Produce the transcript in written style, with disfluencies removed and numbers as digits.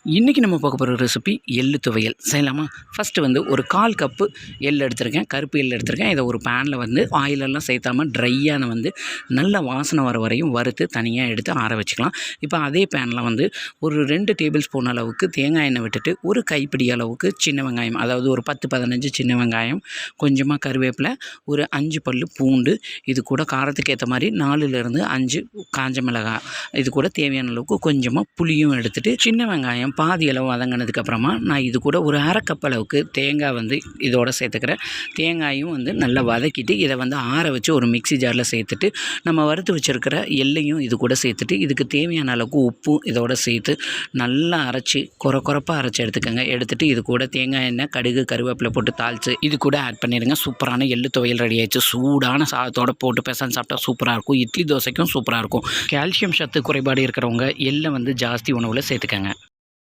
இன்றைக்கி நம்ம பார்க்க போகிற ரெசிபி எள்ளு துவையல் செய்யலாமா. ஃபஸ்ட்டு வந்து ஒரு 1/4 கப்பு எள் எடுத்திருக்கேன், கருப்பு எள் எடுத்திருக்கேன். இதை ஒரு பேனில் வந்து ஆயிலெல்லாம் சேர்த்தாமல் ட்ரையான வந்து நல்ல வாசனை வர வரையும் வறுத்து தனியாக எடுத்து ஆற வச்சுக்கலாம். இப்போ அதே பேனில் வந்து ஒரு 2 டேபிள் ஸ்பூன் அளவுக்கு தேங்காய் எண்ணெய் விட்டுட்டு ஒரு கைப்பிடி அளவுக்கு சின்ன வெங்காயம், அதாவது ஒரு 10-15 சின்ன வெங்காயம், கொஞ்சமாக கருவேப்பிலை, ஒரு 5 பல் பூண்டு, இது கூட காரத்துக்கு ஏற்ற மாதிரி 4லேருந்து 5 காஞ்ச மிளகாய், இது கூட தேவையான அளவுக்கு கொஞ்சமாக புளியும் எடுத்துகிட்டு சின்ன வெங்காயம் பாதி அளவு வதங்கினதுக்கப்புறமா நான் இது கூட ஒரு 1/2 கப் அளவுக்கு தேங்காய் வந்து இதோட சேர்த்துக்கிறேன். தேங்காயும் வந்து நல்லா வதக்கிட்டு இதை வந்து ஆற வச்சு ஒரு மிக்ஸி ஜாரில் சேர்த்துட்டு நம்ம வறுத்து வச்சுருக்கிற எள்ளையும் இது கூட சேர்த்துட்டு இதுக்கு தேவையான அளவுக்கு உப்பும் இதோட சேர்த்து நல்லா அரைச்சி குறப்பாக அரைச்சி எடுத்துக்கோங்க. எடுத்துகிட்டு இது கூட தேங்காய் எண்ணெய், கடுகு, கருவேப்பிலை போட்டு தாளித்து இது கூட ஆட் பண்ணிடுங்க. சூப்பரான எள்ளு துவையல் ரெடி ஆயிடுச்சு. சூடான சாதத்தோடு போட்டு பிசைஞ்சு சாப்பிட்டா சூப்பராக இருக்கும். இட்லி தோசைக்கும் சூப்பராக இருக்கும். கால்சியம் சத்து குறைபாடு இருக்கிறவங்க எள்ளை வந்து ஜாஸ்தி உணவில் சேர்த்துக்கங்க.